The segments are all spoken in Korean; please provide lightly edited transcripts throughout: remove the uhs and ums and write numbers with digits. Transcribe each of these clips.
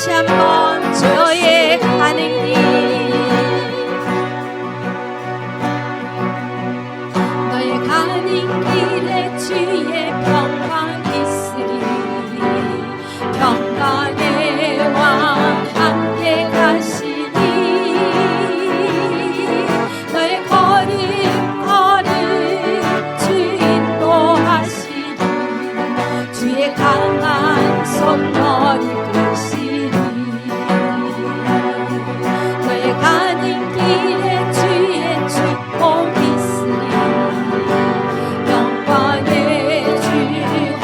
다시 한번 주의 가는 길 너의 가는 길에 주의 평강 있으리 평강의 왕 함께 가시니 너의 걸음걸음 주 인도하시니 주의 강한 손 머리 드시니 너의 가는 길에 주의 축복 있으니 영광의 주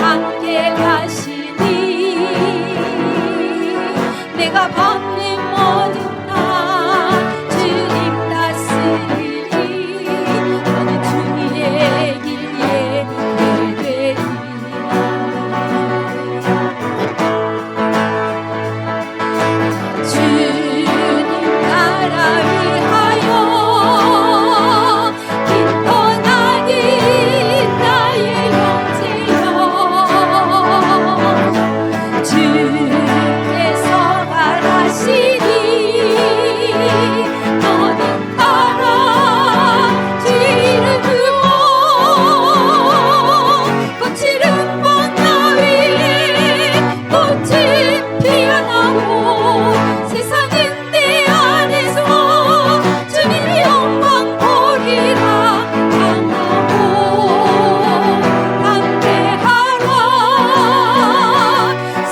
함께 가시니 내가 밟는 모든 날 주님 다스리리 너는 주의 길에 걷게 되리 주님 나라 위하여 기뻐나니 나의 형제여 주께서 말하시니 너는 따라 주 이름 부어 꽃이름 벚나 위에 꽃이 피어나고 세상은 내 안에서 주님의 영광 보리라 강하고 담대하라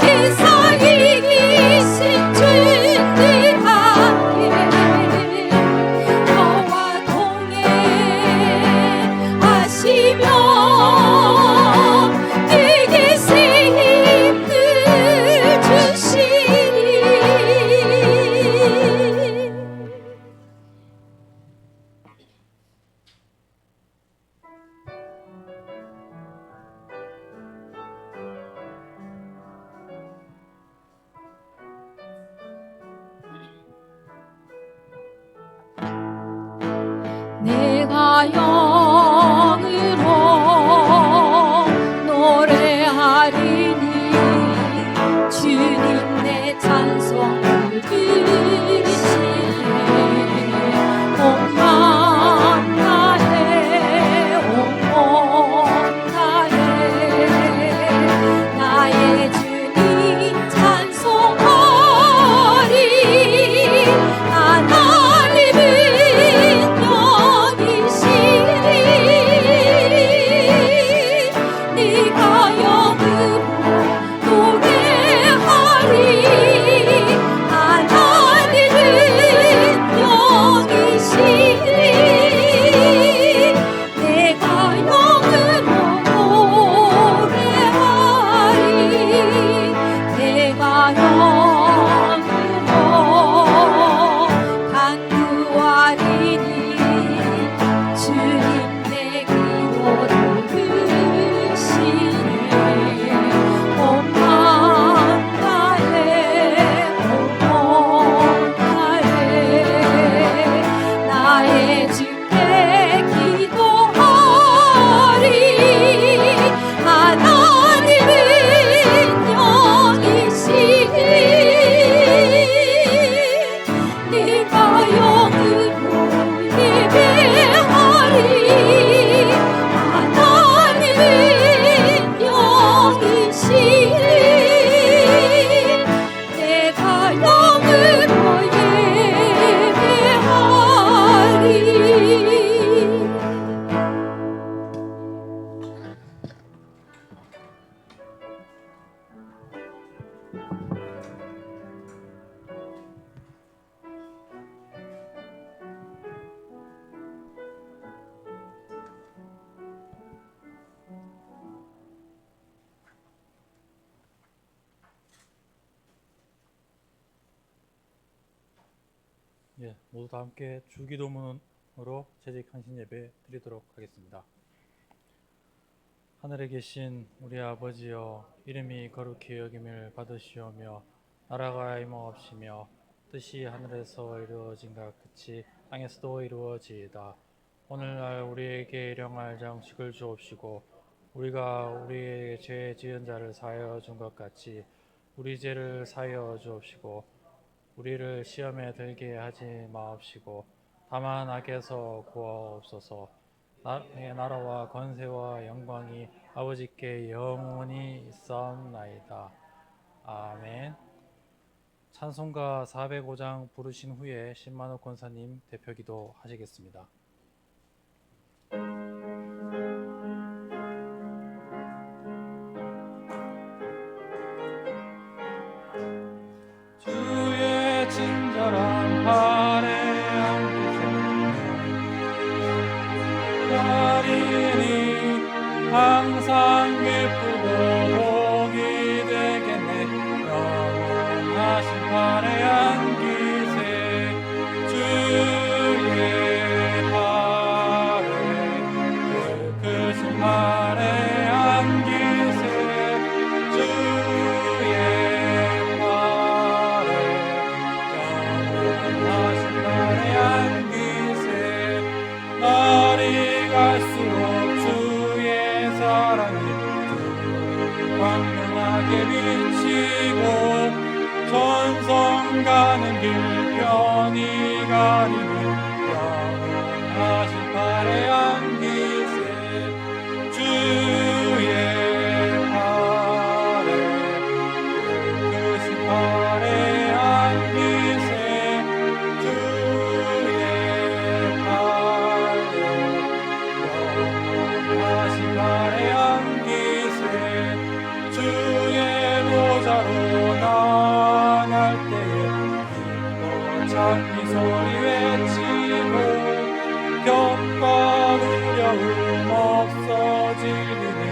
세상에 계신 주님들 함께 너와 동행하시며 내게 새 힘을 주시리 내가 영으로 노래하리니 주님 내 찬송 들으시네 온 마음 다해 온 몸 다해 나의 주님 찬송하리 하나님은 영이시리 네가 영으로 노래하리 하나님은 영이시리 내가 영으로 노래하리 내가 영으로 간구하리니 주님 내 기도 들으시네 온 마음 다해 온 몸 다해 나의 주께 기도하리 하나님은 영이시리 네가 영으로 예배하리 하나님은 영이시리 내가 영으로 예배하리 예, 모두 다 함께 주기도문으로 재직헌신 예배 드리도록 하겠습니다. 하늘에 계신 우리 아버지여, 이름이 거룩히 여김을 받으시오며 나라가 임하옵시며 뜻이 하늘에서 이루어진 것 같이 땅에서도 이루어지이다. 오늘날 우리에게 일용할 양식을 주옵시고 우리가 우리의 죄 지은 자를 사하여 준 것 같이 우리 죄를 사하여 주옵시고 우리를 시험에 들게 하지 마옵시고 다만 악에서 구하옵소서. 의 나라와 권세와 영광이 아버지께 영원히 있사옵나이다. 아멘. 찬송가 405장 부르신 후에 신만호 권사님 대표기도 하시겠습니다. 주의 친절한 발에 날이니 항상 기쁘고 복이 되겠네. 영원하신 발에 안기세. 주의 발에 크신 발에 안기세. 주의 발에 영원하신 발에 안기세. 날이 갈수록 주의 사랑이 광명하게 비치고 전성 가는 길 편히 가리니 영원하신 발에 안기세. 주의 발에 크신 발에 안기세. 주의 발에 영원하신 발에 안기세. 주의 보좌로 나아갈 때에 기뻐 찬미 소리 외치고 격과 두려움 없어지리니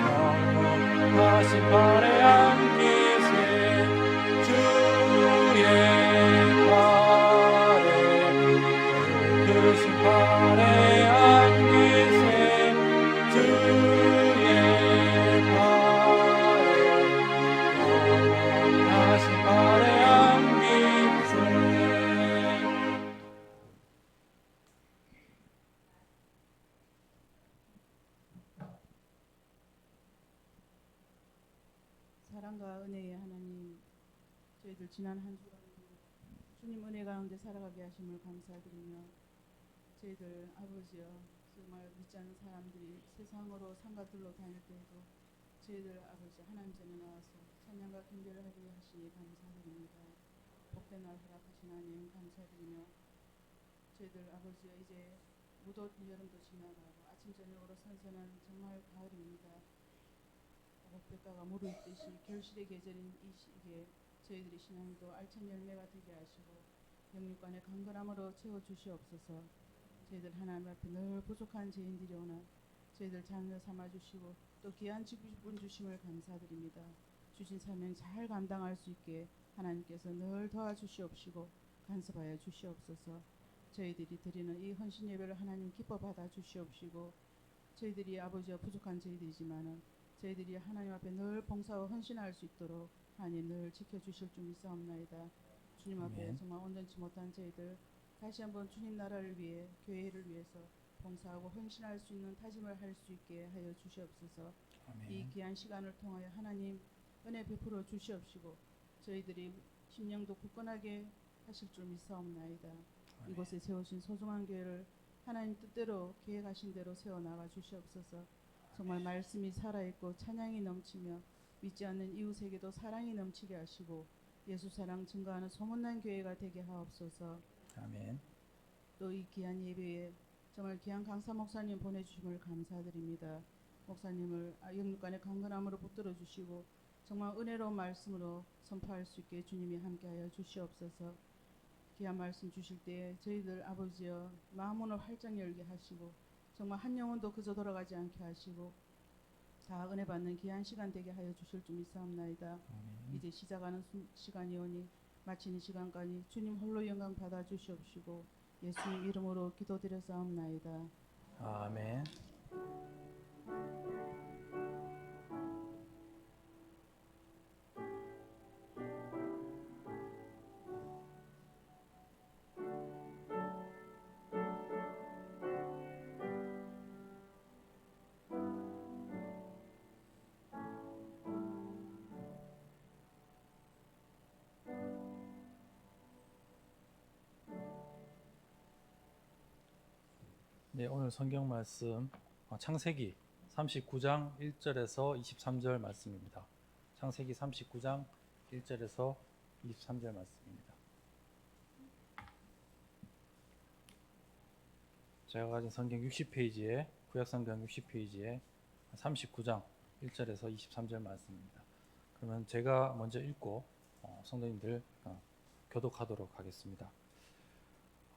영원하신 발에 안기세. 주의 발에 크신 발에 안기세. 주의 발에 영원하신 발에 안기세. 사랑과 은혜의 하나님, 저희들 지난 한 주간 주님 은혜 가운데 살아가게 하심을 감사드리며 저희들 아버지여 정말 믿지 않는 사람들이 세상으로 상가들로 다닐 때에도 저희들 아버지 하나님 전에 나와서 찬양과 경배를 하게 하시니 감사드립니다. 복된 날 허락하신 하나님 감사드리며 저희들 아버지여 이제 무더운 여름도 지나가고 아침 저녁으로 선선한 정말 가을입니다. 옥백가가 무르익듯이 결실의 계절인 이 시기에 저희들의 신앙도 알찬 열매가 되게 하시고 영육간의 강건함으로 채워주시옵소서. 저희들 하나님 앞에 늘 부족한 죄인들이오나 저희들 자녀 삼아주시고 또 귀한 직분 주심을 감사드립니다. 주신 사명 잘 감당할 수 있게 하나님께서 늘 도와주시옵시고 간섭하여 주시옵소서. 저희들이 드리는 이 헌신 예배를 하나님 기뻐 받아 주시옵시고 저희들이 아버지와 부족한 저희들이지만은 저희들이 하나님 앞에 늘 봉사와 헌신할 수 있도록 하나님 늘 지켜주실 줄 믿사옵나이다. 주님 앞에 아멘. 정말 온전치 못한 저희들 다시 한번 주님 나라를 위해 교회를 위해서 봉사하고 헌신할 수 있는 다짐을 할 수 있게 하여 주시옵소서. 아멘. 이 귀한 시간을 통하여 하나님 은혜 베풀어 주시옵시고 저희들이 심령도 굳건하게 하실 줄 믿사옵나이다. 이곳에 세우신 소중한 교회를 하나님 뜻대로 계획하신 대로 세워나가 주시옵소서. 정말 말씀이 살아있고 찬양이 넘치며 믿지 않는 이웃에게도 사랑이 넘치게 하시고 예수 사랑 증거하는 소문난 교회가 되게 하옵소서. 아멘. 또 이 귀한 예배에 정말 귀한 강사 목사님 보내주심을 감사드립니다. 목사님을 영육간의 강건함으로 붙들어 주시고 정말 은혜로운 말씀으로 선포할 수 있게 주님이 함께하여 주시옵소서. 귀한 말씀 주실 때 저희들 아버지여 마음문을 활짝 열게 하시고 정말 한 영혼도 그저 돌아가지 않게 하시고 다 은혜 받는 귀한 시간 되게 하여 주실 줄 믿사옵나이다. 이제 시작하는 시간이 오니 마치는 시간까지 주님 홀로 영광 받아 주시옵시고 예수님 이름으로 기도드려사옵나이다. 아멘. 네, 오늘 성경 말씀 창세기 39장 1절에서 23절 말씀입니다. 창세기 39장 1절에서 23절 말씀입니다. 제가 가진 성경 60페이지에 구약성경 60페이지에 39장 1절에서 23절 말씀입니다. 그러면 제가 먼저 읽고 성도님들 교독하도록 하겠습니다.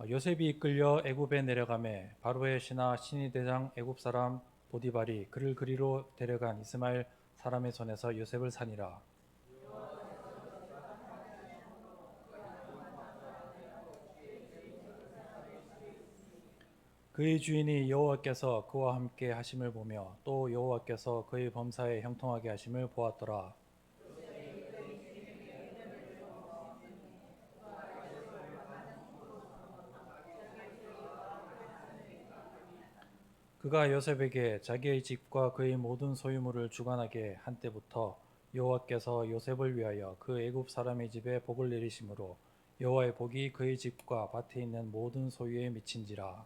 요셉이 이끌려 애굽에 내려가매 바로의 신하 신의대장 애굽 사람 보디발이 그를 그리로 데려간 이스마엘 사람의 손에서 요셉을 산이라. 그의 주인이 여호와께서 그와 함께 하심을 보며 또 여호와께서 그의 범사에 형통하게 하심을 보았더라. 그가 요셉에게 자기의 집과 그의 모든 소유물을 주관하게 한 때부터 여호와께서 요셉을 위하여 그 애굽 사람의 집에 복을 내리심으로 여호와의 복이 그의 집과 밭에 있는 모든 소유에 미친지라.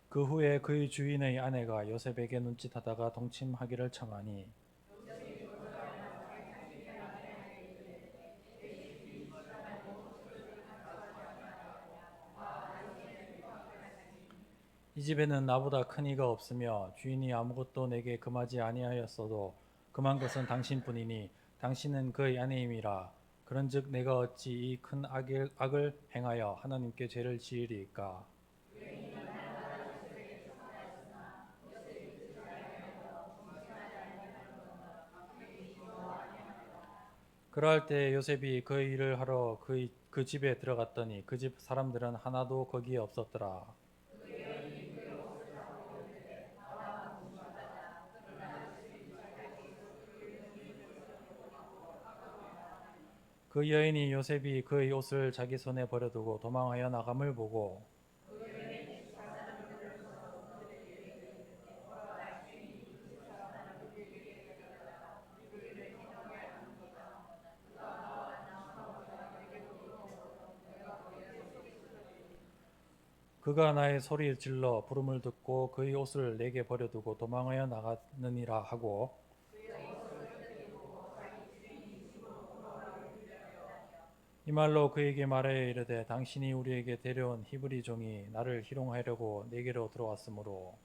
그 후에 그의 주인의 아내가 요셉에게 눈짓하다가 동침하기를 청하니 이 집에는 나보다 큰 이가 없으며 주인이 아무것도 내게 금하지 아니하였어도 금한 것은 당신뿐이니 당신은 그의 아내임이라. 그런즉 내가 어찌 이 큰 악을 행하여 하나님께 죄를 지으리이까. 그러할 때 요셉이 그 일을 하러 그 집에 들어갔더니 그 집 사람들은 하나도 거기에 없었더라. 그 여인이 요셉이 그의 옷을 자기 손에 버려두고 도망하여 나감을 보고 그가 나의 소리를 질러 부름을 듣고 그의 옷을 내게 버려두고 도망하여 나갔느니라 하고 이 말로 그에게 말하여 이르되 당신이 우리에게 데려온 히브리 종이 나를 희롱하려고 내게로 들어왔으므로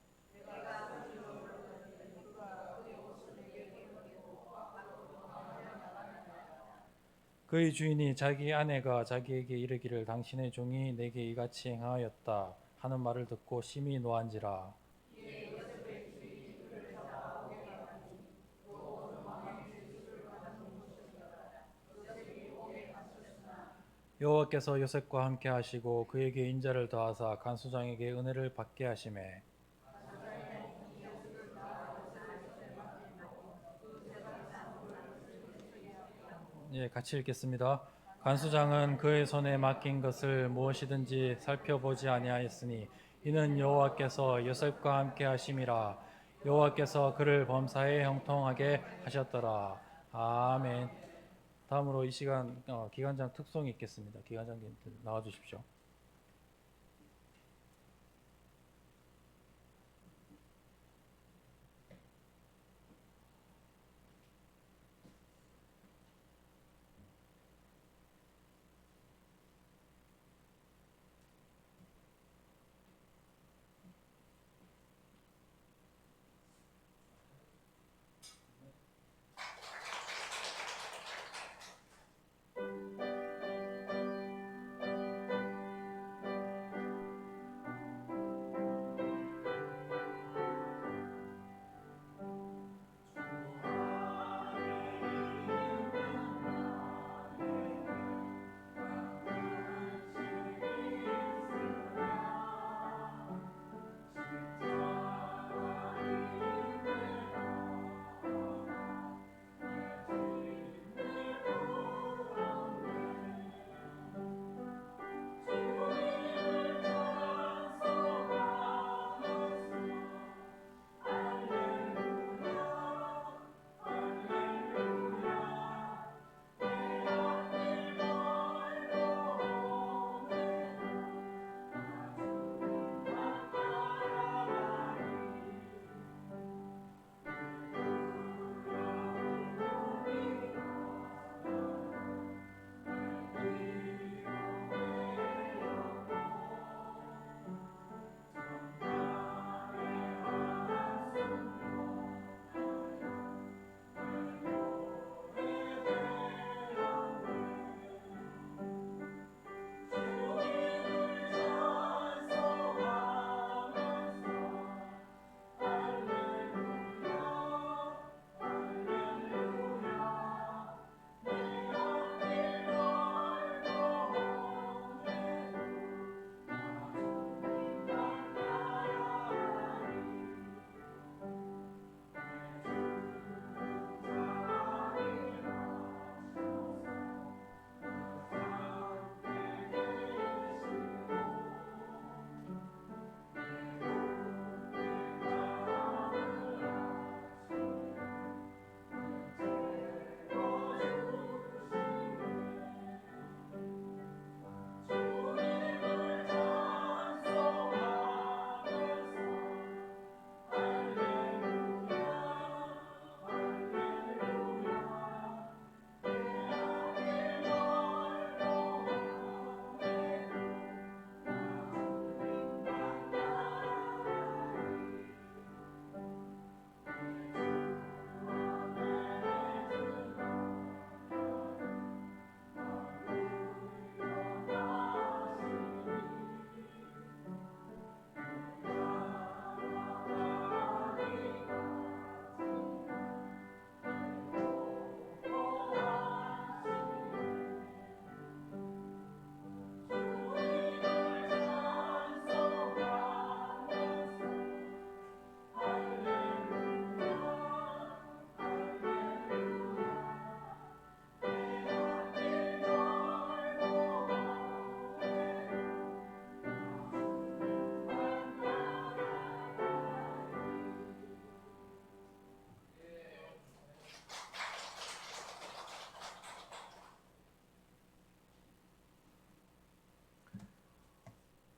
그의 주인이 자기 아내가 자기에게 이르기를 당신의 종이 내게 이같이 행하였다 하는 말을 듣고 심히 노한지라. 여호와께서 요셉과 함께 하시고 그에게 인자를 더하사 간수장에게 은혜를 받게 하시매 예, 같이 읽겠습니다. 간수장은 그의 손에 맡긴 것을 무엇이든지 살펴보지 아니하였으니 이는 여호와께서 요셉과 함께 하심이라. 여호와께서 그를 범사에 형통하게 하셨더라. 아멘. 다음으로 이 시간 기관장 특송이 있겠습니다. 기관장님 나와 주십시오.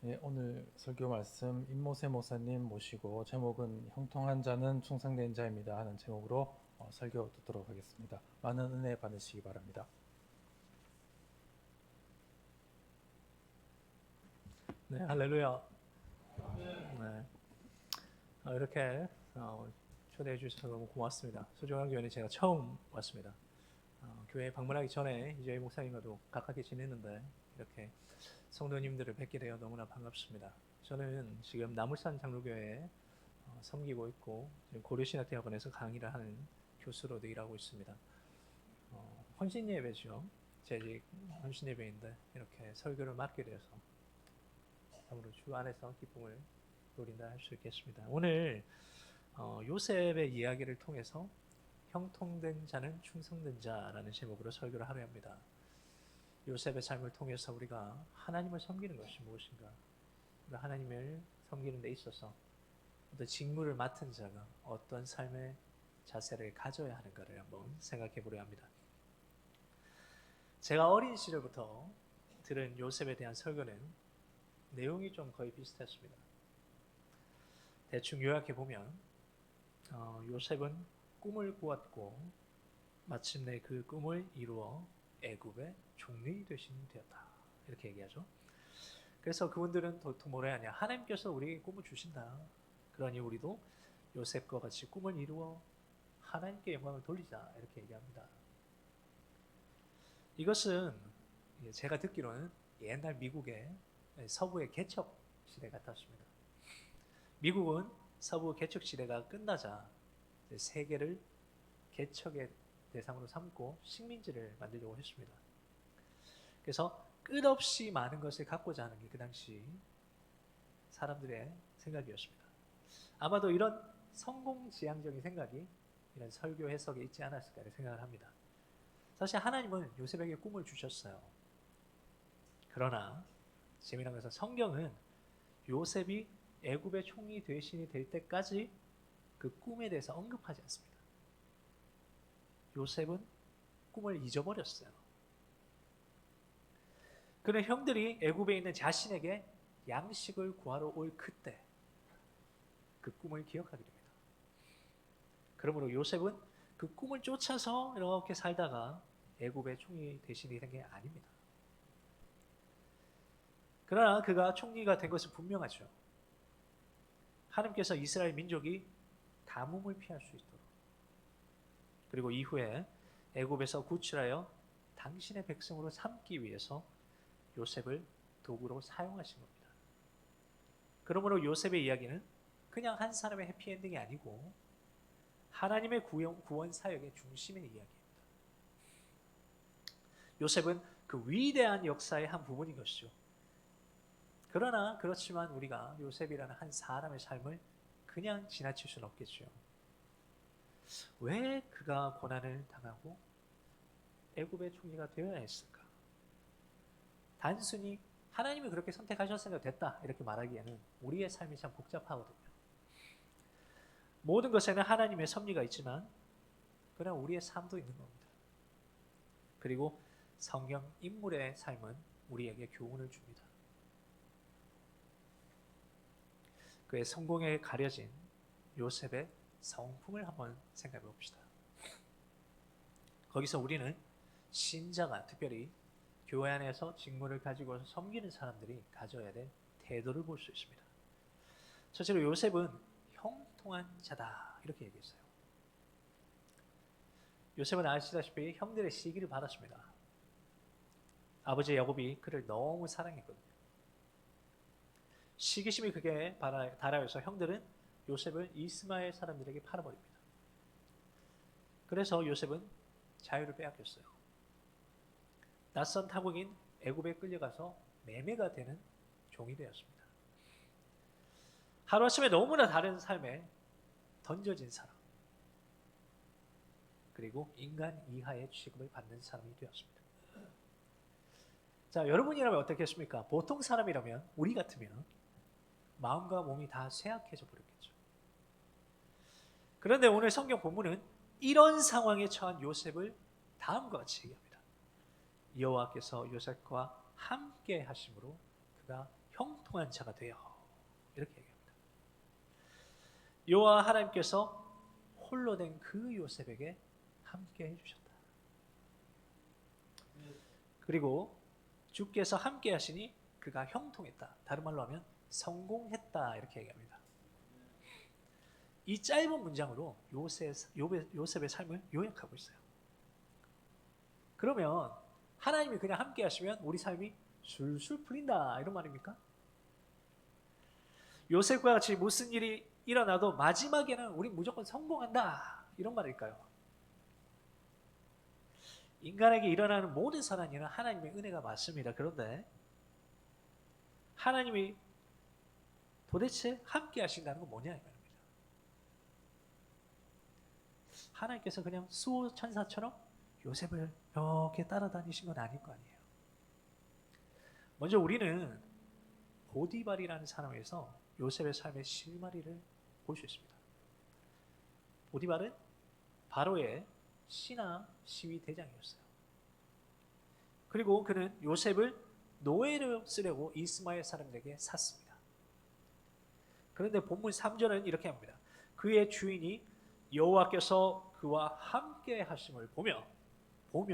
예, 오늘 설교 말씀 임모세 목사님 모시고 제목은 형통한 자는 충성된 자입니다 하는 제목으로 설교 듣도록 하겠습니다. 많은 은혜 받으시기 바랍니다. 네, 할렐루야. 네, 이렇게 초대해 주셔서 너무 고맙습니다. 소중한 교회는 제가 처음 왔습니다. 교회에 방문하기 전에 이재희 목사님과도 가깝게 지냈는데 이렇게 성도님들을 뵙게 되어 너무나 반갑습니다. 저는 지금 나물산 장로교회에 섬기고 있고 지금 고려신학대학원에서 강의를 하는 교수로도 일하고 있습니다. 헌신예배죠. 재직 헌신예배인데 이렇게 설교를 맡게 되어서 참으로 주 안에서 기쁨을 누린다 할 수 있겠습니다. 오늘 요셉의 이야기를 통해서 형통된 자는 충성된 자라는 제목으로 설교를 하려 합니다. 요셉의 삶을 통해서 우리가 하나님을 섬기는 것이 무엇인가, 우리가 하나님을 섬기는 데 있어서 어떤 직무를 맡은 자가 어떤 삶의 자세를 가져야 하는가를 한번 생각해 보려 합니다. 제가 어린 시절부터 들은 요셉에 대한 설교는 내용이 좀 거의 비슷했습니다. 대충 요약해 보면 요셉은 꿈을 꾸었고 마침내 그 꿈을 이루어 애굽의 총리 되신 되었다, 이렇게 얘기하죠. 그래서 그분들은 도통 뭐라 하냐, 하나님께서 우리에게 꿈을 주신다, 그러니 우리도 요셉과 같이 꿈을 이루어 하나님께 영광을 돌리자, 이렇게 얘기합니다. 이것은 제가 듣기로는 옛날 미국의 서부의 개척 시대 같았습니다. 미국은 서부 개척 시대가 끝나자 세계를 개척의 대상으로 삼고 식민지를 만들려고 했습니다. 그래서 끝없이 많은 것을 갖고자 하는 게 그 당시 사람들의 생각이었습니다. 아마도 이런 성공지향적인 생각이 이런 설교 해석에 있지 않았을까 생각을 합니다. 사실 하나님은 요셉에게 꿈을 주셨어요. 그러나 재미난 것은 성경은 요셉이 애굽의 총리 대신이 될 때까지 그 꿈에 대해서 언급하지 않습니다. 요셉은 꿈을 잊어버렸어요. 그는 형들이 애굽에 있는 자신에게 양식을 구하러 올 그때 그 꿈을 기억하게 됩니다. 그러므로 요셉은 그 꿈을 쫓아서 이렇게 살다가 애굽의 총리 대신이 된 게 아닙니다. 그러나 그가 총리가 된 것은 분명하죠. 하나님께서 이스라엘 민족이 가뭄을 피할 수 있도록, 그리고 이후에 애굽에서 구출하여 당신의 백성으로 삼기 위해서 요셉을 도구로 사용하신 겁니다. 그러므로 요셉의 이야기는 그냥 한 사람의 해피엔딩이 아니고 하나님의 구원 사역의 중심의 이야기입니다. 요셉은 그 위대한 역사의 한 부분인 것이죠. 그러나 그렇지만 우리가 요셉이라는 한 사람의 삶을 그냥 지나칠 수는 없겠죠. 왜 그가 고난을 당하고 애굽의 총리가 되어야 했을까? 단순히 하나님이 그렇게 선택하셨으니까 됐다, 이렇게 말하기에는 우리의 삶이 참 복잡하거든요. 모든 것에는 하나님의 섭리가 있지만 그러나 우리의 삶도 있는 겁니다. 그리고 성경 인물의 삶은 우리에게 교훈을 줍니다. 그의 성공에 가려진 요셉의 성품을 한번 생각해 봅시다. 거기서 우리는 신자가, 특별히 교회 안에서 직무를 가지고 섬기는 사람들이 가져야 될 태도를 볼 수 있습니다. 첫째로 요셉은 형통한 자다, 이렇게 얘기했어요. 요셉은 아시다시피 형들의 시기를 받았습니다. 아버지 야곱이 그를 너무 사랑했거든요. 시기심이 그게 달하여서 형들은 요셉을 이스마엘 사람들에게 팔아버립니다. 그래서 요셉은 자유를 빼앗겼어요. 낯선 타국인 애굽에 끌려가서 매매가 되는 종이 되었습니다. 하루아침에 너무나 다른 삶에 던져진 사람, 그리고 인간 이하의 취급을 받는 사람이 되었습니다. 자, 여러분이라면 어떻겠습니까? 보통 사람이라면, 우리 같으면 마음과 몸이 다 쇠약해져 버렸겠죠. 그런데 오늘 성경 본문은 이런 상황에 처한 요셉을 다음과 같이 얘기합니다. 여호와께서 요셉과 함께 하심으로 그가 형통한 자가 되어 이렇게 얘기합니다. 여호와 하나님께서 홀로 된 그 요셉에게 함께 해주셨다. 그리고 주께서 함께 하시니 그가 형통했다. 다른 말로 하면 성공했다 이렇게 얘기합니다. 이 짧은 문장으로 요셉의 삶을 요약하고 있어요. 그러면 하나님이 그냥 함께 하시면 우리 삶이 술술 풀린다 이런 말입니까? 요셉과 같이 무슨 일이 일어나도 마지막에는 우리 무조건 성공한다 이런 말일까요? 인간에게 일어나는 모든 선한 일은 하나님의 은혜가 맞습니다. 그런데 하나님이 도대체 함께 하신다는 건 뭐냐 이 말입니다. 하나님께서 그냥 수호천사처럼 요셉을 이렇게 따라다니신 건 아닐 거 아니에요. 먼저 우리는 보디발이라는 사람에서 요셉의 삶의 실마리를 볼 수 있습니다. 보디발은 바로의 신하 시위 대장이었어요. 그리고 그는 요셉을 노예로 쓰려고 이스마엘 사람들에게 샀습니다. 그런데 본문 3절은 이렇게 합니다. 그의 주인이 여호와께서 그와 함께 하심을 보며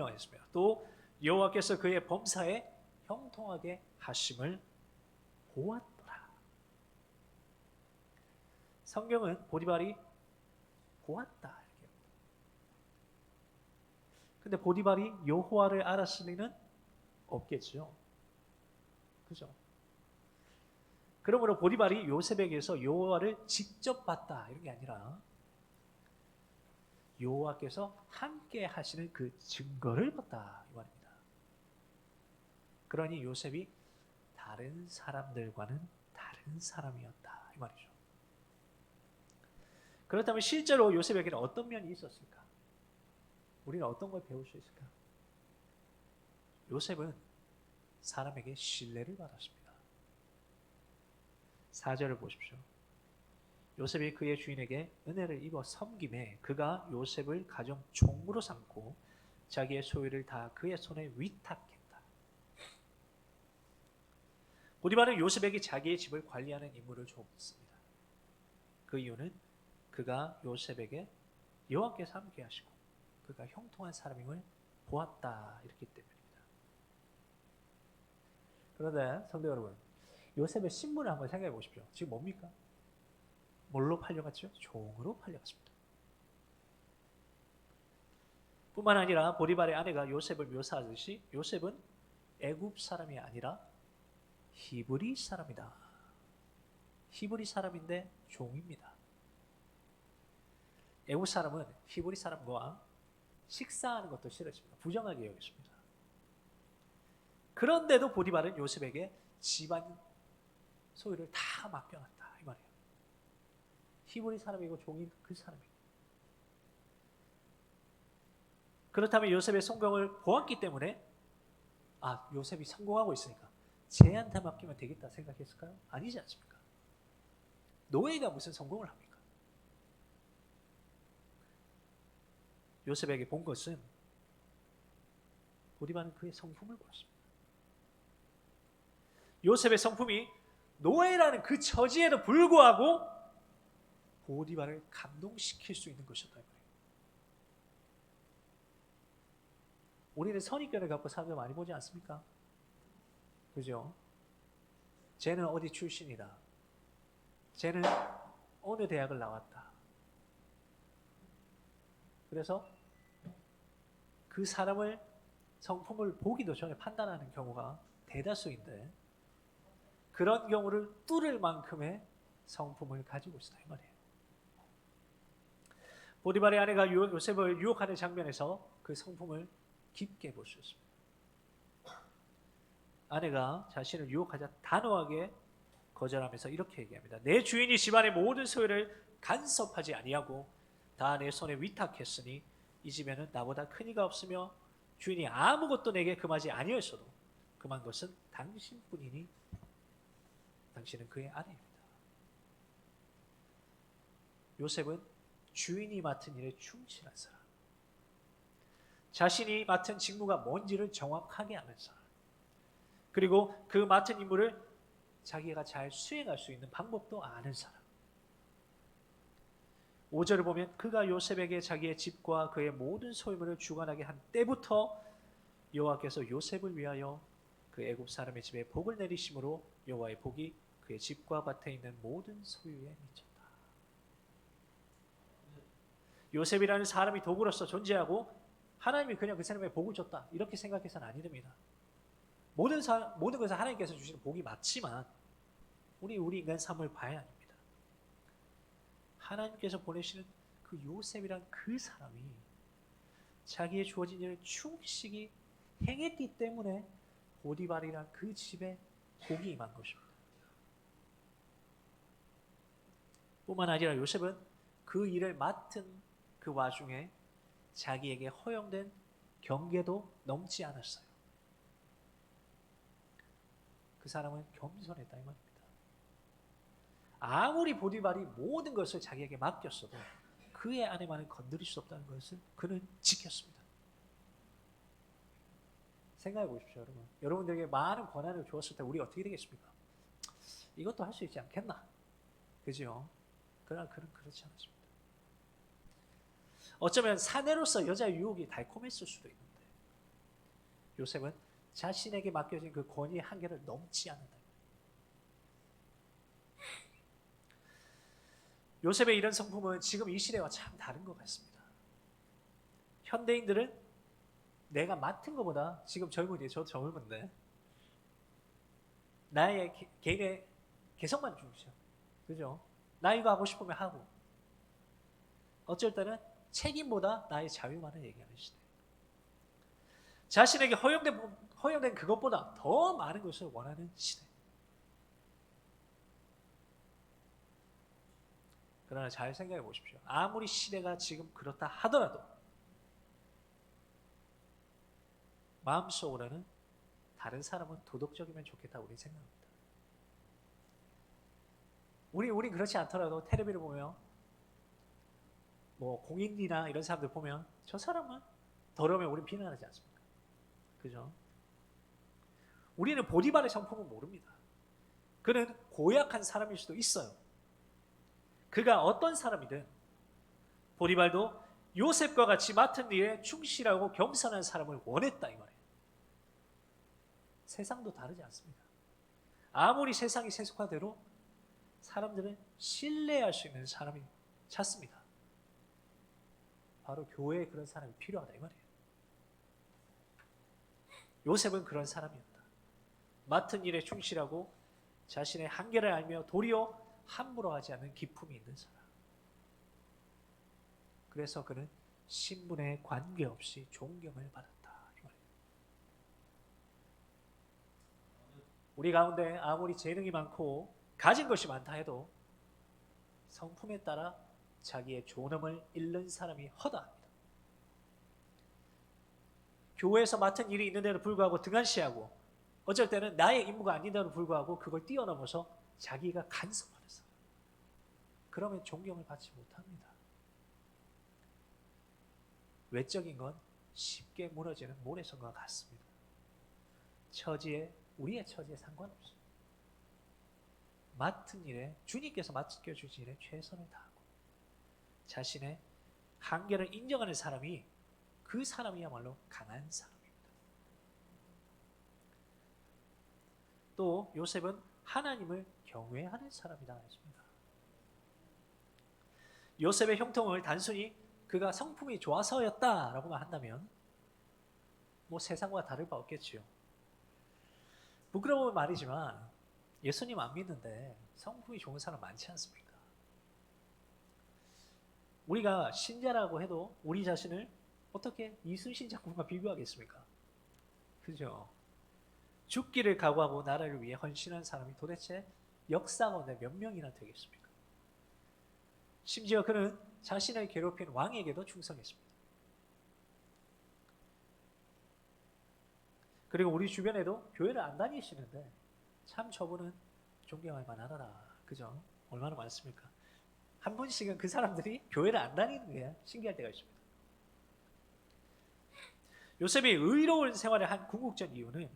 했으며 또 여호와께서 그의 범사에 형통하게 하심을 보았더라. 성경은 보디발이 보았다 이렇게 합니다. 근데 보디발이 여호와를 알았을 리는 없겠죠. 그죠? 그러므로 보디발이 요셉에게서 여호와를 직접 봤다 이런 게 아니라 여호와께서 함께 하시는 그 증거를 봤다 이 말입니다. 그러니 요셉이 다른 사람들과는 다른 사람이었다 이 말이죠. 그렇다면 실제로 요셉에게는 어떤 면이 있었을까? 우리는 어떤 걸 배울 수 있을까? 요셉은 사람에게 신뢰를 받았습니다. 4절을 보십시오. 요셉이 그의 주인에게 은혜를 입어 섬김에 그가 요셉을 가정 총무로 삼고 자기의 소유를 다 그의 손에 위탁했다. 보디발은 요셉에게 자기의 집을 관리하는 임무를 줬습니다. 그 이유는 그가 요셉에게 여호와께서 함께 하시고 그가 형통한 사람임을 보았다 이렇기 때문입니다. 그런데 성도 여러분, 요셉의 신분을 한번 생각해 보십시오. 지금 뭡니까? 뭘로 팔려갔죠? 종으로 팔려갔습니다. 뿐만 아니라 보디발의 아내가 요셉을 묘사하듯이 요셉은 애굽 사람이 아니라 히브리 사람이다. 히브리 사람인데 종입니다. 애굽 사람은 히브리 사람과 식사하는 것도 싫어집니다. 부정하게 여겼습니다. 그런데도 보디발은 요셉에게 집안 소유를 다 맡겨놨다 이 말이에요. 히브리 사람이고 종인 그 사람이에요. 그렇다면 요셉의 성공을 보았기 때문에 요셉이 성공하고 있으니까 쟤한테 맡기면 되겠다 생각했을까요? 아니지 않습니까? 노예가 무슨 성공을 합니까? 요셉에게 본 것은 보디발은 그의 성품을 보았습니다. 요셉의 성품이 노예라는 그 처지에도 불구하고 보디발을 감동시킬 수 있는 것이었다 이 말이에요. 우리는 선입견을 갖고 사람들 많이 보지 않습니까? 그죠? 쟤는 어디 출신이다. 쟤는 어느 대학을 나왔다. 그래서 그 사람을 성품을 보기도 전에 판단하는 경우가 대다수인데 그런 경우를 뚫을 만큼의 성품을 가지고 있다 이 말이에요. 보디발의 아내가 요셉을 유혹하는 장면에서 그 성품을 깊게 볼 수 있습니다. 아내가 자신을 유혹하자 단호하게 거절하면서 이렇게 얘기합니다. 내 주인이 집안의 모든 소유를 간섭하지 아니하고 다 내 손에 위탁했으니 이 집에는 나보다 큰 이가 없으며 주인이 아무것도 내게 금하지 아니하였어도 금한 것은 당신뿐이니 당신은 그의 아내입니다. 요셉은 주인이 맡은 일에 충실한 사람, 자신이 맡은 직무가 뭔지를 정확하게 아는 사람, 그리고 그 맡은 임무를 자기가 잘 수행할 수 있는 방법도 아는 사람. 5절을 보면 그가 요셉에게 자기의 집과 그의 모든 소유물을 주관하게 한 때부터 여호와께서 요셉을 위하여 그 애굽 사람의 집에 복을 내리심으로 여호와의 복이 그의 집과 밭에 있는 모든 소유에 미쳤다. 요셉이라는 사람이 도구로서 존재하고 하나님이 그냥 그 사람에게 복을 줬다 이렇게 생각해서는 아니 됩니다. 모든 것은 하나님께서 주시는 복이 맞지만 우리 인간 삶을 봐야 합니다. 하나님께서 보내시는 그 요셉이란 그 사람이 자기의 주어진 일을 충실히 행했기 때문에 보디발이란 그 집에 복이 임한 것입니다. 뿐만 아니라 요셉은 그 일을 맡은 그 와중에 자기에게 허용된 경계도 넘지 않았어요. 그 사람은 겸손했다 이 말입니다. 아무리 보디발이 모든 것을 자기에게 맡겼어도 그의 아내만은 건드릴 수 없다는 것을 그는 지켰습니다. 생각해 보십시오, 여러분. 여러분들에게 많은 권한을 주었을 때 우리 어떻게 되겠습니까? 이것도 할 수 있지 않겠나? 그죠? 그러나 그는 그렇지 않았습니다. 어쩌면 사내로서 여자의 유혹이 달콤했을 수도 있는데 요셉은 자신에게 맡겨진 그 권위의 한계를 넘지 않는다. 요셉의 이런 성품은 지금 이 시대와 참 다른 것 같습니다. 현대인들은 내가 맡은 것보다 지금 젊은이, 저도 젊은데 나의 개인의 개성만 중시하고, 그죠? 나 이거 하고 싶으면 하고, 어쩔 때는 책임보다 나의 자유만을 얘기하는 시대. 자신에게 허용된 그것보다 더 많은 것을 원하는 시대. 그러나 잘 생각해 보십시오. 아무리 시대가 지금 그렇다 하더라도 마음속으로는 다른 사람은 도덕적이면 좋겠다고 우리 생각합니다. 우리 그렇지 않더라도 텔레비를 보면 뭐 공인이나 이런 사람들 보면 저 사람은 더러우면 우리는 비난하지 않습니까? 그죠? 우리는 보디발의 성품은 모릅니다. 그는 고약한 사람일 수도 있어요. 그가 어떤 사람이든 보디발도 요셉과 같이 맡은 일에 충실하고 겸손한 사람을 원했다 이 말이에요. 세상도 다르지 않습니다. 아무리 세상이 세속화돼도 사람들은 신뢰할 수 있는 사람이 찾습니다. 바로 교회에 그런 사람이 필요하다 이 말이에요. 요셉은 그런 사람이었다. 맡은 일에 충실하고 자신의 한계를 알며 도리어 함부로 하지 않는 기품이 있는 사람. 그래서 그는 신분에 관계없이 존경을 받았다 이 말이에요. 우리 가운데 아무리 재능이 많고 가진 것이 많다 해도 성품에 따라 자기의 존엄을 잃는 사람이 허다합니다. 교회에서 맡은 일이 있는데도 불구하고 등한시하고 어쩔 때는 나의 임무가 아닌데도 불구하고 그걸 뛰어넘어서 자기가 간섭하는 사람. 그러면 존경을 받지 못합니다. 외적인 건 쉽게 무너지는 모래성과 같습니다. 우리의 처지에 상관없어요. 맡은 일에, 주님께서 맡겨주신 일에 최선을 다하고 자신의 한계를 인정하는 사람이 그 사람이야말로 강한 사람입니다. 또 요셉은 하나님을 경외하는 사람이다 했습니다. 요셉의 형통을 단순히 그가 성품이 좋아서였다라고만 한다면 뭐 세상과 다를 바 없겠지요. 부끄러운 말이지만 예수님 안 믿는데 성품이 좋은 사람 많지 않습니까? 우리가 신자라고 해도 우리 자신을 어떻게 이순신 장군과 비교하겠습니까? 그죠? 죽기를 각오하고 나라를 위해 헌신한 사람이 도대체 역사 가운데 몇 명이나 되겠습니까? 심지어 그는 자신을 괴롭힌 왕에게도 충성했습니다. 그리고 우리 주변에도 교회를 안 다니시는데 참 저분은 존경할 만하더라. 그죠? 얼마나 많습니까? 한 분씩은 그 사람들이 교회를 안 다니는 게 신기할 때가 있습니다. 요셉이 의로운 생활을 한 궁극적 이유는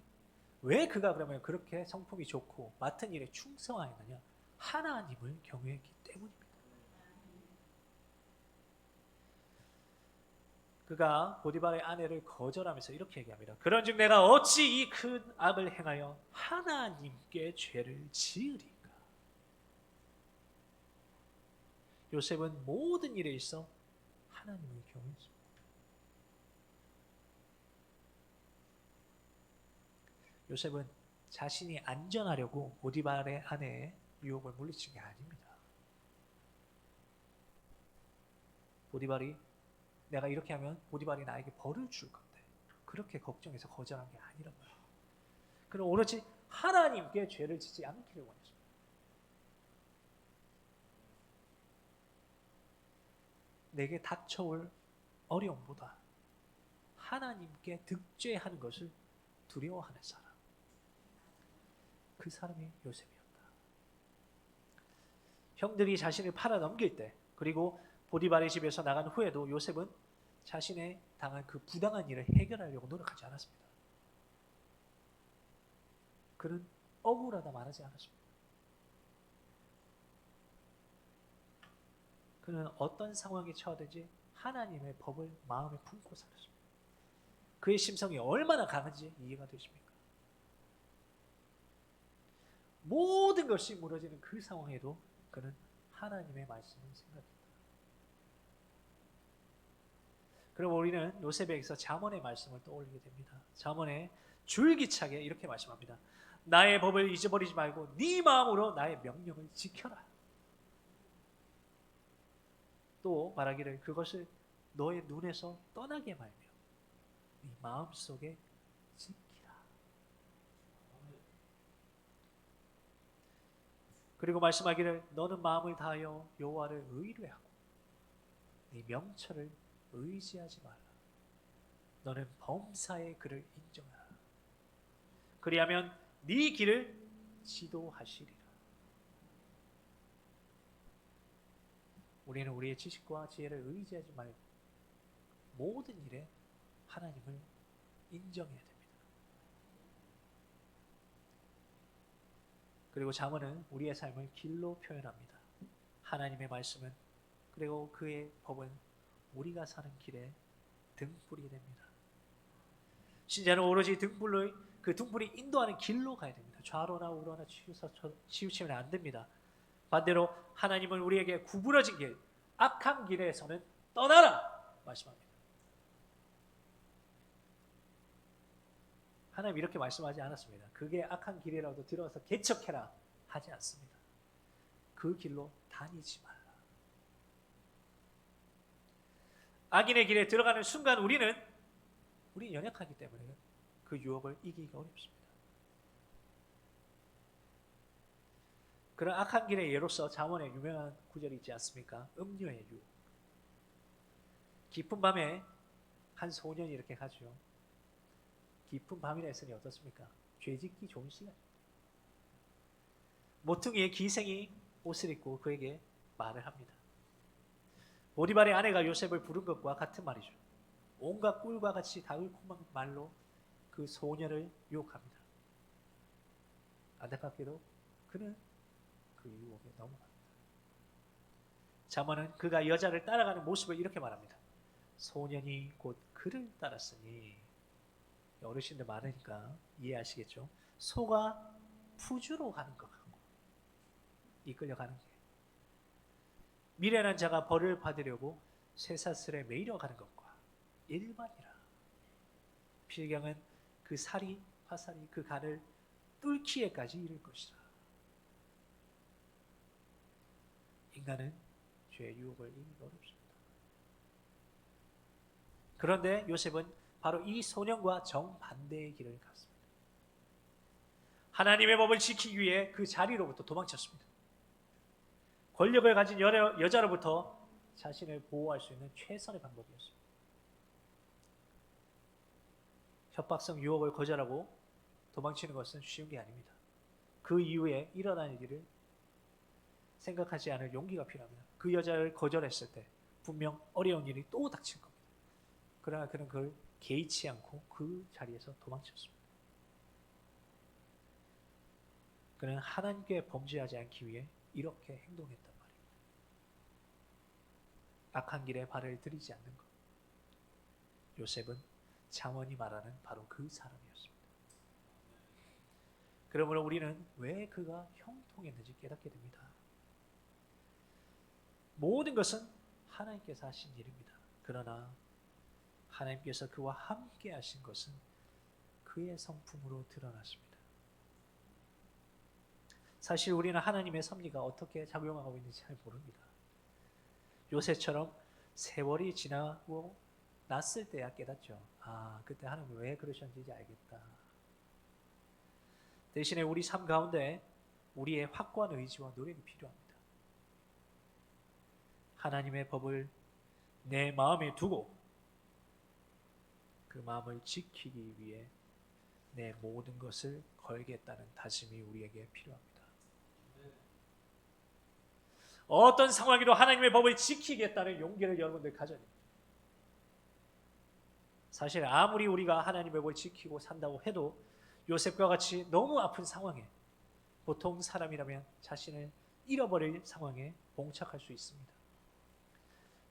왜 그가 그러면 그렇게 성품이 좋고 맡은 일에 충성하였느냐? 하나님을 경외했기 때문입니다. 그가 보디발의 아내를 거절하면서 이렇게 얘기합니다. 그런즉 내가 어찌 이 큰 악을 행하여 하나님께 죄를 지으리까? 요셉은 모든 일에 있어 하나님을 경외했습니다. 요셉은 자신이 안전하려고 보디발의 아내의 유혹을 물리친 게 아닙니다. 보디발이 내가 이렇게 하면 보디발이 나에게 벌을 줄 건데 그렇게 걱정해서 거절한 게 아니란 말이에요. 그는 오로지 하나님께 죄를 짓지 않기를 원했습니다. 내게 닥쳐올 어려움보다 하나님께 득죄하는 것을 두려워하는 사람, 그 사람이 요셉이었다. 형들이 자신을 팔아 넘길 때, 그리고 보디발의 집에서 나간 후에도 요셉은 자신의 당한 그 부당한 일을 해결하려고 노력하지 않았습니다. 그는 억울하다 말하지 않았습니다. 그는 어떤 상황에 처하든지 하나님의 법을 마음에 품고 살았습니다. 그의 심성이 얼마나 강한지 이해가 되십니까? 모든 것이 무너지는 그 상황에도 그는 하나님의 말씀을 생각했다. 그럼 우리는 요셉에게서 잠언의 말씀을 떠올리게 됩니다. 잠언에 줄기차게 이렇게 말씀합니다. 나의 법을 잊어버리지 말고 네 마음으로 나의 명령을 지켜라. 또 말하기를 그것을 너의 눈에서 떠나게 말며 네 마음속에 지키라. 그리고 말씀하기를 너는 마음을 다하여 여호와를 의뢰하고 네 명철을 의지하지 말라. 너는 범사의 그를 인정하라. 그리하면 네 길을 지도하시리라. 우리는 우리의 지식과 지혜를 의지하지 말고 모든 일에 하나님을 인정해야 됩니다. 그리고 잠언은 우리의 삶을 길로 표현합니다. 하나님의 말씀은, 그리고 그의 법은 우리가 사는 길에 등불이 됩니다. 신자는 오로지 그 등불이 인도하는 길로 가야 됩니다. 좌로나 우로나 치우치면 안 됩니다. 반대로 하나님은 우리에게 구부러진 길, 악한 길에서는 떠나라 말씀합니다. 하나님 이렇게 말씀하지 않았습니다. 그게 악한 길이라도 들어서 개척해라 하지 않습니다. 그 길로 다니지 말라. 악인의 길에 들어가는 순간 우리는 연약하기 때문에 그 유혹을 이기기가 어렵습니다. 그런 악한 길의 예로서 잠언에 유명한 구절이 있지 않습니까? 음녀의 유혹. 깊은 밤에 한 소년이 이렇게 가죠. 깊은 밤이라 했으니 어떻습니까? 죄짓기 좋은 시간. 모퉁이의 기생이 옷을 입고 그에게 말을 합니다. 보디발의 아내가 요셉을 부른 것과 같은 말이죠. 온갖 꿀과 같이 달콤한 말로 그 소녀를 유혹합니다. 안타깝게도 그는 그 유혹에 넘어갑니다. 잠언은 그가 여자를 따라가는 모습을 이렇게 말합니다. 소년이 곧 그를 따랐으니, 어르신들 많으니까 이해하시겠죠? 소가 푸주로 가는 것 같고 이끌려가는 게, 미련한 자가 벌을 받으려고 쇠사슬에 매이려 가는 것과 일반이라. 필경은 그 살이 화살이 그 간을 뚫기에까지 이를 것이라. 인간은 죄의 유혹을 이기기 어렵습니다. 그런데 요셉은 바로 이 소년과 정반대의 길을 갔습니다. 하나님의 법을 지키기 위해 그 자리로부터 도망쳤습니다. 권력을 가진 여자로부터 자신을 보호할 수 있는 최선의 방법이었습니다. 협박성 유혹을 거절하고 도망치는 것은 쉬운 게 아닙니다. 그 이후에 일어날 일을 생각하지 않을 용기가 필요합니다. 그 여자를 거절했을 때 분명 어려운 일이 또 닥칠 겁니다. 그러나 그는 그걸 개의치 않고 그 자리에서 도망쳤습니다. 그는 하나님께 범죄하지 않기 위해 이렇게 행동했단 말입니다. 악한 길에 발을 들이지 않는 것. 요셉은 장원이 말하는 바로 그 사람이었습니다. 그러므로 우리는 왜 그가 형통했는지 깨닫게 됩니다. 모든 것은 하나님께서 하신 일입니다. 그러나 하나님께서 그와 함께 하신 것은 그의 성품으로 드러났습니다. 사실 우리는 하나님의 섭리가 어떻게 작용하고 있는지 잘 모릅니다. 요셉처럼 세월이 지나고 났을 때야 깨닫죠. 아, 그때 하나님 왜 그러셨는지 이제 알겠다. 대신에 우리 삶 가운데 우리의 확고한 의지와 노력이 필요합니다. 하나님의 법을 내 마음에 두고 그 마음을 지키기 위해 내 모든 것을 걸겠다는 다짐이 우리에게 필요합니다. 어떤 상황에도 하나님의 법을 지키겠다는 용기를 여러분들 가져야 됩니다. 사실 아무리 우리가 하나님의 법을 지키고 산다고 해도 요셉과 같이 너무 아픈 상황에 보통 사람이라면 자신을 잃어버릴 상황에 봉착할 수 있습니다.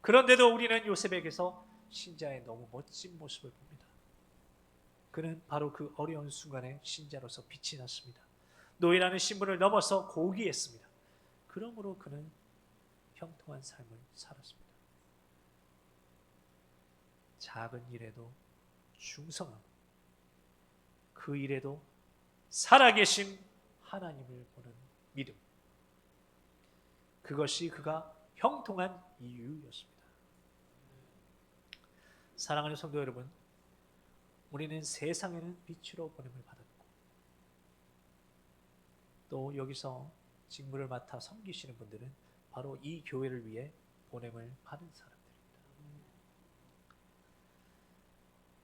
그런데도 우리는 요셉에게서 신자의 너무 멋진 모습을 봅니다. 그는 바로 그 어려운 순간에 신자로서 빛이 났습니다. 노예라는 신분을 넘어서 고귀했습니다. 그러므로 그는 형통한 삶을 살았습니다. 작은 일에도 충성하고 그 일에도 살아계신 하나님을 보는 믿음. 그것이 그가 형통한 이유였습니다. 사랑하는 성도 여러분, 우리는 세상에는 빛으로 보냄을 받았고 또 여기서 직무를 맡아 섬기시는 분들은 바로 이 교회를 위해 보냄을 받은 사람들입니다.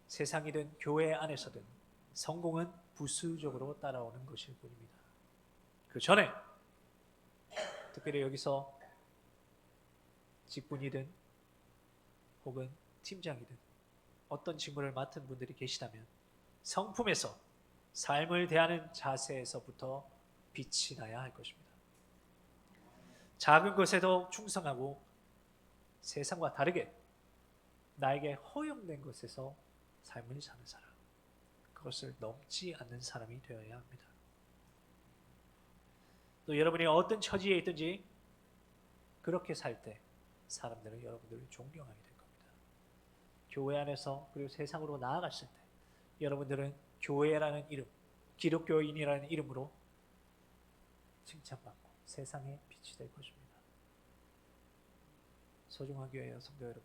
세상이든 교회 안에서든 성공은 부수적으로 따라오는 것일 뿐입니다. 그 전에 특별히 여기서 직분이든 혹은 팀장이든 어떤 직무를 맡은 분들이 계시다면 성품에서 삶을 대하는 자세에서부터 빛이 나야 할 것입니다. 작은 것에도 충성하고 세상과 다르게 나에게 허용된 것에서 삶을 사는 사람, 그것을 넘지 않는 사람이 되어야 합니다. 또 여러분이 어떤 처지에 있든지 그렇게 살 때 사람들은 여러분들을 존경하게 될 겁니다. 교회 안에서 그리고 세상으로 나아갔을 때 여러분들은 교회라는 이름, 기독교인이라는 이름으로 칭찬받고 세상에 빛이 될 것입니다. 소중한 교회 성도 여러분,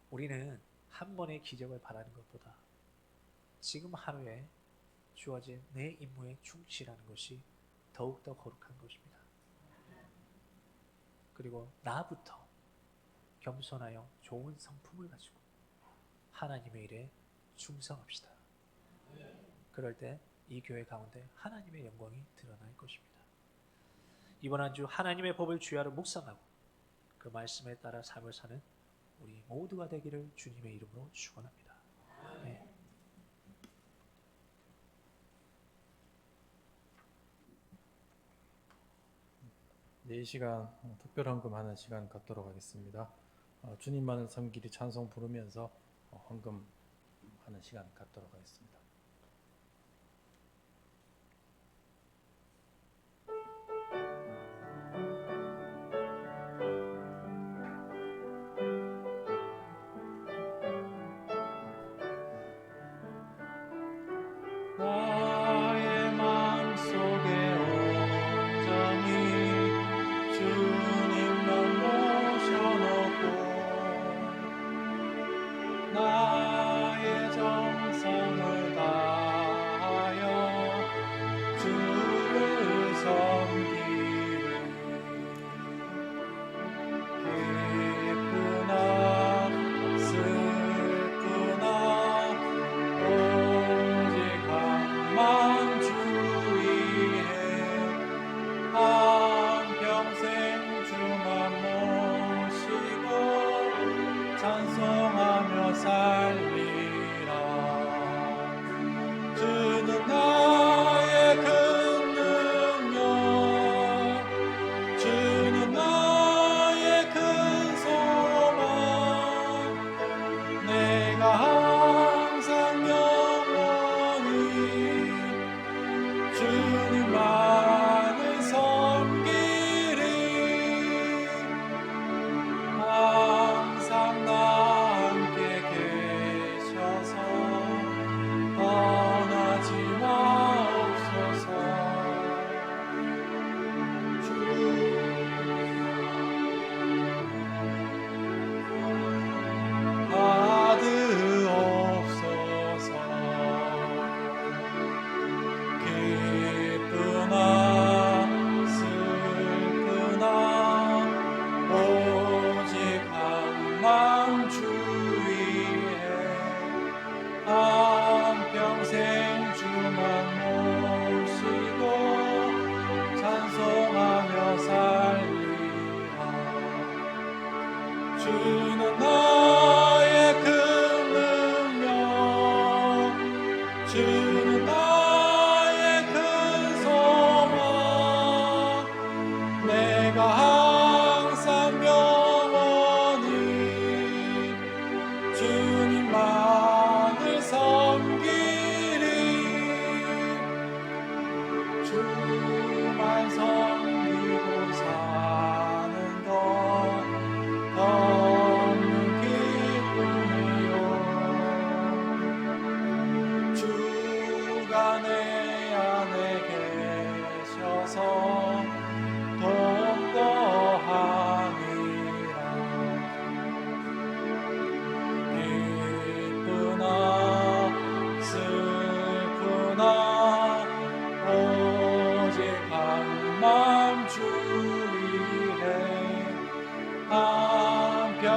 우리는 한 번의 기적을 바라는 것보다 지금 하루에 주어진 내 임무에 충실하는 것이 더욱더 거룩한 것입니다. 그리고 나부터 겸손하여 좋은 성품을 가지고 하나님의 일에 충성합시다. 그럴 때 이 교회 가운데 하나님의 영광이 드러날 것입니다. 이번 한 주 하나님의 법을 주야로 묵상하고 그 말씀에 따라 삶을 사는 우리 모두가 되기를 주님의 이름으로 축원합니다. 네. 네, 이 시간 특별헌금하는 시간 갖도록 하겠습니다. 주님만을 섬기리 찬송 부르면서 헌금하는 시간 갖도록 하겠습니다. 나의 마음속에 온전히 주님만 모셔놓고 나의 정성을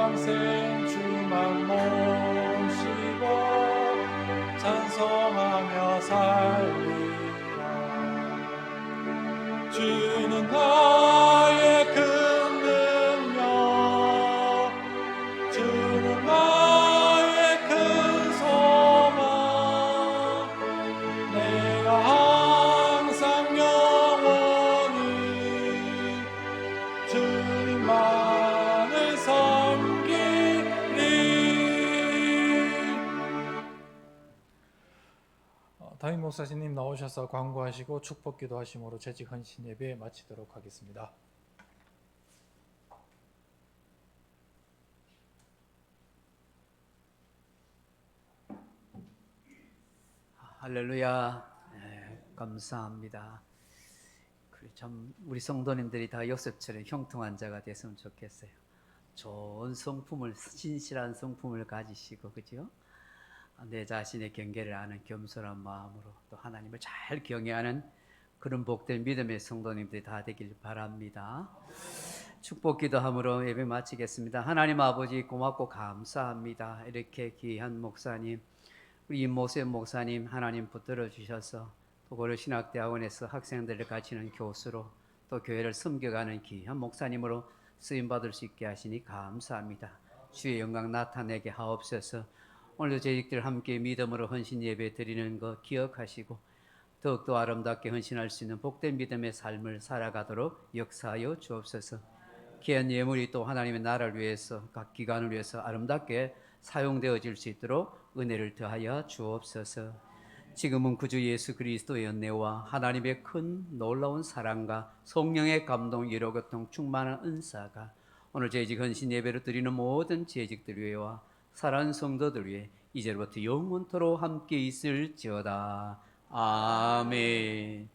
평생 주만 모시고 찬송하며 살리라. 주는 나의 큰 능력, 주는 나의 큰 소망, 내가 항상 영원히 주님만을 섬기리. 담임 목사님 나오셔서 광고하시고 축복기도 하심으로 재직 헌신 예배 마치도록 하겠습니다. 할렐루야. 네, 감사합니다. 참 우리 성도님들이 다 요셉처럼 형통한 자가 됐으면 좋겠어요. 좋은 성품을, 신실한 성품을 가지시고, 그죠? 내 자신의 경계를 아는 겸손한 마음으로 또 하나님을 잘 경외하는 그런 복된 믿음의 성도님들이 다 되길 바랍니다. 축복 기도함으로 예배 마치겠습니다. 하나님 아버지 고맙고 감사합니다. 이렇게 귀한 목사님, 우리 임모세 목사님 하나님 붙들어 주셔서 도고려 신학대학원에서 학생들을 가르치는 교수로 또 교회를 섬겨가는 귀한 목사님으로 쓰임받을 수 있게 하시니 감사합니다. 주의 영광 나타내게 하옵소서. 오늘도 저희들 함께 믿음으로 헌신 예배 드리는 거 기억하시고 더욱더 아름답게 헌신할 수 있는 복된 믿음의 삶을 살아가도록 역사하여 주옵소서. 귀한 예물이 또 하나님의 나라를 위해서 각 기관을 위해서 아름답게 사용되어질 수 있도록 은혜를 더하여 주옵소서. 지금은 구주 예수 그리스도의 은혜와 하나님의 큰 놀라운 사랑과 성령의 감동 위로 교통 충만한 은사가 오늘 재직 헌신 예배로 드리는 모든 재직들 위에와 사랑하는 성도들 위해 이제부터 영원토록 함께 있을지어다. 아멘.